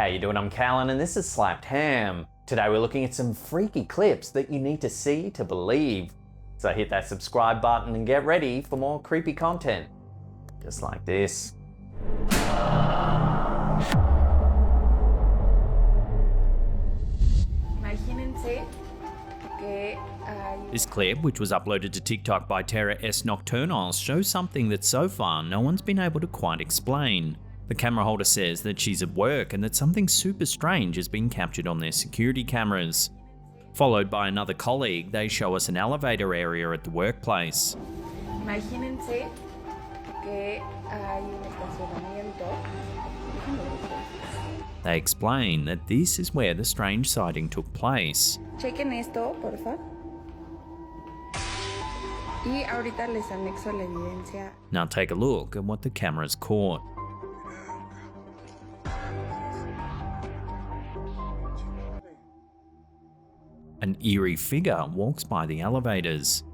How you doing? I'm Callan and this is Slapped Ham. Today we're looking at some freaky clips that you need to see to believe. So hit that subscribe button and get ready for more creepy content. Just like this. This clip, which was uploaded to TikTok by Terra S Nocturnals, shows something that so far no one's been able to quite explain. The camera holder says that she's at work and that something super strange has been captured on their security cameras. Followed by another colleague, they show us an elevator area at the workplace. Imagínense que hay un estacionamiento. They explain that this is where the strange sighting took place. Chequen esto, porfa. Y ahorita les anexo la evidencia. Now take a look at what the cameras caught. An eerie figure walks by the elevators.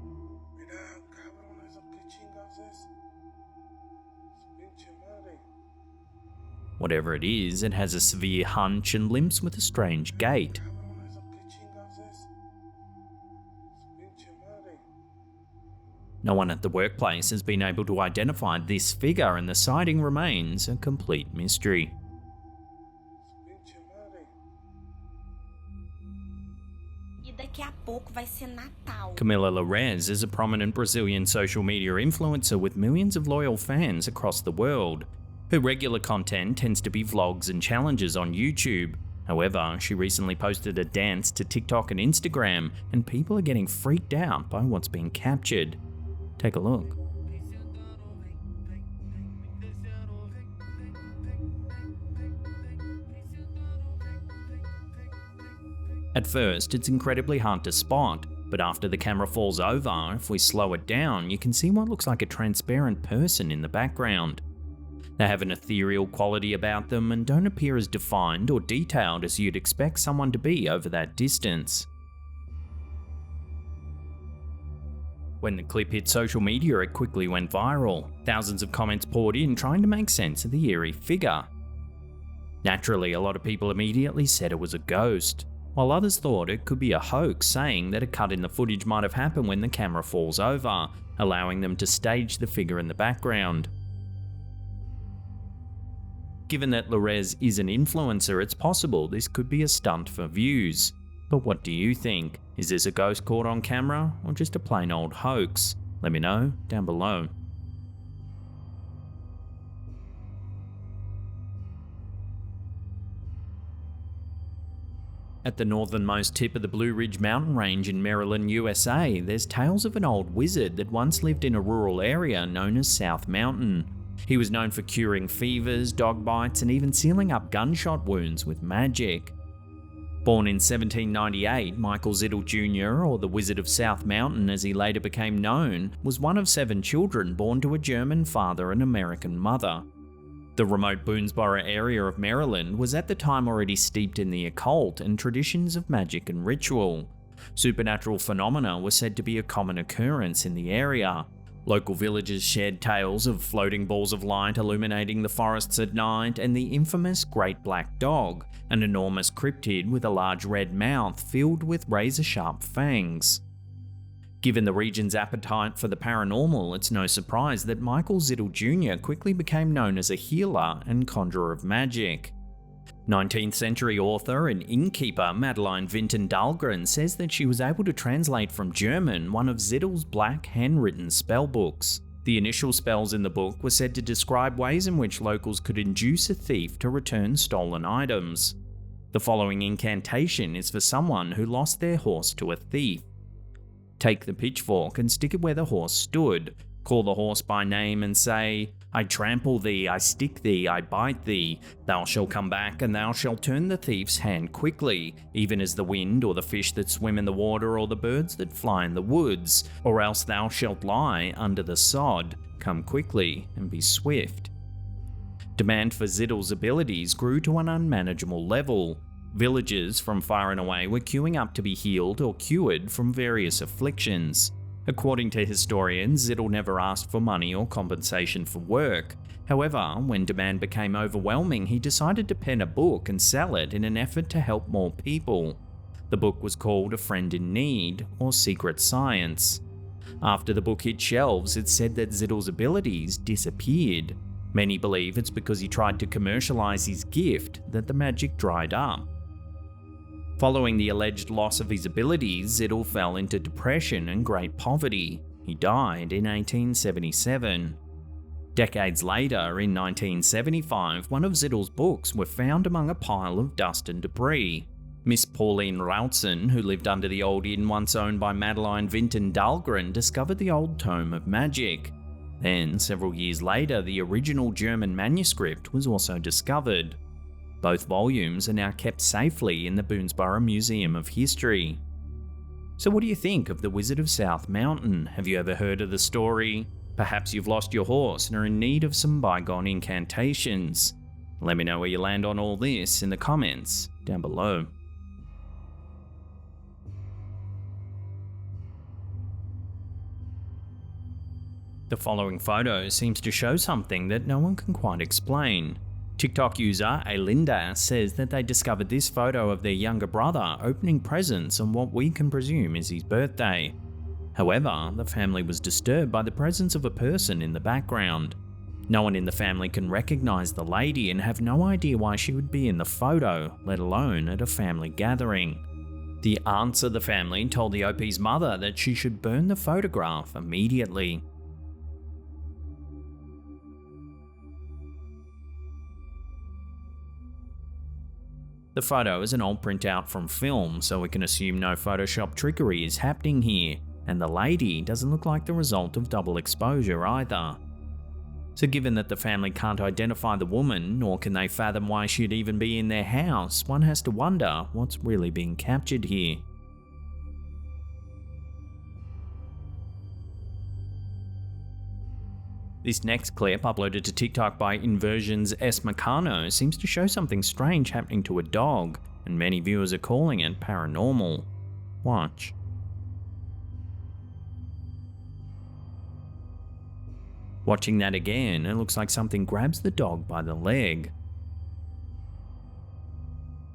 Whatever it is, it has a severe hunch and limps with a strange gait. No one at the workplace has been able to identify this figure and the sighting remains a complete mystery. Camilaloures is a prominent Brazilian social media influencer with millions of loyal fans across the world. Her regular content tends to be vlogs and challenges on YouTube. However, she recently posted a dance to TikTok and Instagram, and people are getting freaked out by what's being captured. Take a look. At first, it's incredibly hard to spot, but after the camera falls over, if we slow it down, you can see what looks like a transparent person in the background. They have an ethereal quality about them and don't appear as defined or detailed as you'd expect someone to be over that distance. When the clip hit social media, it quickly went viral. Thousands of comments poured in trying to make sense of the eerie figure. Naturally, a lot of people immediately said it was a ghost, while others thought it could be a hoax, saying that a cut in the footage might have happened when the camera falls over, allowing them to stage the figure in the background. Given that Loures is an influencer, it's possible this could be a stunt for views. But what do you think? Is this a ghost caught on camera or just a plain old hoax? Let me know down below. At the northernmost tip of the Blue Ridge mountain range in Maryland, USA, there's tales of an old wizard that once lived in a rural area known as South Mountain. He was known for curing fevers, dog bites, and even sealing up gunshot wounds with magic. Born in 1798, Michael Zittel Jr., or the Wizard of South Mountain as he later became known, was one of 7 children born to a German father and American mother. The remote Boonesboro area of Maryland was at the time already steeped in the occult and traditions of magic and ritual. Supernatural phenomena were said to be a common occurrence in the area. Local villagers shared tales of floating balls of light illuminating the forests at night and the infamous Great Black Dog, an enormous cryptid with a large red mouth filled with razor-sharp fangs. Given the region's appetite for the paranormal, it's no surprise that Michael Zittel Jr. quickly became known as a healer and conjurer of magic. 19th century author and innkeeper Madeline Vinton Dahlgren says that she was able to translate from German one of Zittel's black handwritten spell books. The initial spells in the book were said to describe ways in which locals could induce a thief to return stolen items. The following incantation is for someone who lost their horse to a thief. Take the pitchfork and stick it where the horse stood. Call the horse by name and say, "I trample thee, I stick thee, I bite thee. Thou shalt come back and thou shalt turn the thief's hand quickly, even as the wind or the fish that swim in the water or the birds that fly in the woods, or else thou shalt lie under the sod. Come quickly and be swift." Demand for Zittel's abilities grew to an unmanageable level. Villagers from far and away were queuing up to be healed or cured from various afflictions. According to historians, Zittel never asked for money or compensation for work. However, when demand became overwhelming, he decided to pen a book and sell it in an effort to help more people. The book was called A Friend in Need, or Secret Science. After the book hit shelves, it said that Zittel's abilities disappeared. Many believe it's because he tried to commercialize his gift that the magic dried up. Following the alleged loss of his abilities, Zittel fell into depression and great poverty. He died in 1877. Decades later, in 1975, one of Zittel's books were found among a pile of dust and debris. Miss Pauline Routson, who lived under the old inn once owned by Madeline Vinton Dahlgren, discovered the old tome of magic. Then, several years later, the original German manuscript was also discovered. Both volumes are now kept safely in the Boonesborough Museum of History. So what do you think of the Wizard of South Mountain? Have you ever heard of the story? Perhaps you've lost your horse and are in need of some bygone incantations. Let me know where you land on all this in the comments down below. The following photo seems to show something that no one can quite explain. TikTok user Alinda says that they discovered this photo of their younger brother opening presents on what we can presume is his birthday. However, the family was disturbed by the presence of a person in the background. No one in the family can recognize the lady and have no idea why she would be in the photo, let alone at a family gathering. The aunts of the family told the OP's mother that she should burn the photograph immediately. The photo is an old printout from film, so we can assume no Photoshop trickery is happening here, and the lady doesn't look like the result of double exposure either. So given that the family can't identify the woman, nor can they fathom why she'd even be in their house, one has to wonder what's really being captured here. This next clip, uploaded to TikTok by Inversions S. Meccano, seems to show something strange happening to a dog, and many viewers are calling it paranormal. Watch. Watching that again, it looks like something grabs the dog by the leg.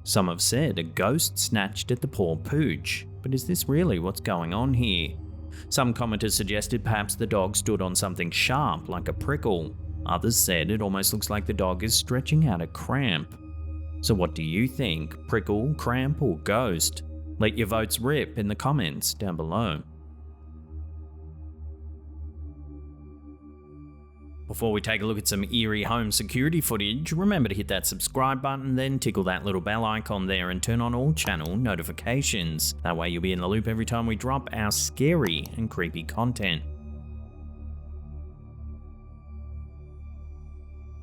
Some have said a ghost snatched at the poor pooch, but is this really what's going on here? Some commenters suggested perhaps the dog stood on something sharp like a prickle. Others said it almost looks like the dog is stretching out a cramp. So what do you think? Prickle, cramp, or ghost? Let your votes rip in the comments down below. Before we take a look at some eerie home security footage, remember to hit that subscribe button, then tickle that little bell icon there and turn on all channel notifications. That way you'll be in the loop every time we drop our scary and creepy content.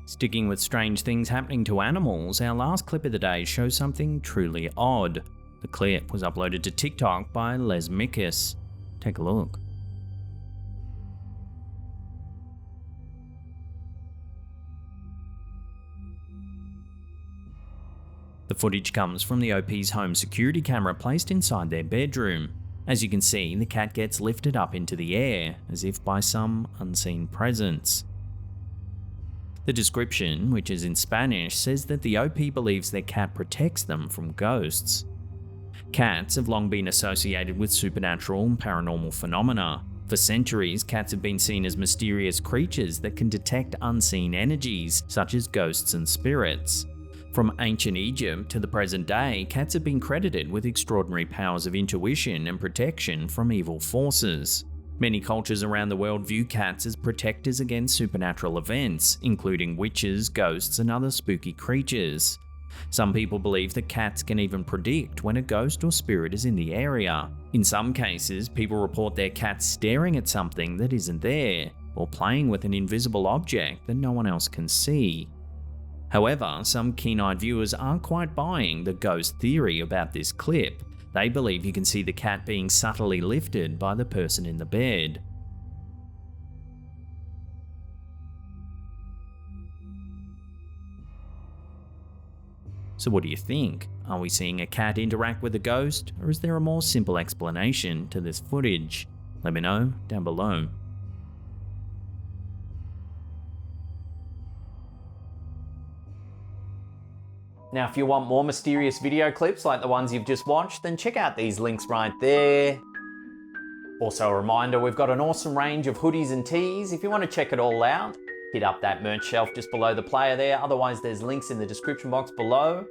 Sticking with strange things happening to animals, our last clip of the day shows something truly odd. The clip was uploaded to TikTok by Les Mikus. Take a look. The footage comes from the OP's home security camera placed inside their bedroom. As you can see, the cat gets lifted up into the air, as if by some unseen presence. The description, which is in Spanish, says that the OP believes their cat protects them from ghosts. Cats have long been associated with supernatural and paranormal phenomena. For centuries, cats have been seen as mysterious creatures that can detect unseen energies, such as ghosts and spirits. From ancient Egypt to the present day, cats have been credited with extraordinary powers of intuition and protection from evil forces. Many cultures around the world view cats as protectors against supernatural events, including witches, ghosts, and other spooky creatures. Some people believe that cats can even predict when a ghost or spirit is in the area. In some cases, people report their cats staring at something that isn't there, or playing with an invisible object that no one else can see. However, some keen-eyed viewers aren't quite buying the ghost theory about this clip. They believe you can see the cat being subtly lifted by the person in the bed. So what do you think? Are we seeing a cat interact with a ghost, or is there a more simple explanation to this footage? Let me know down below. Now, if you want more mysterious video clips like the ones you've just watched, then check out these links right there. Also a reminder, we've got an awesome range of hoodies and tees. If you want to check it all out, hit up that merch shelf just below the player there. Otherwise, there's links in the description box below.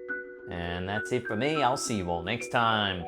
And that's it for me. I'll see you all next time.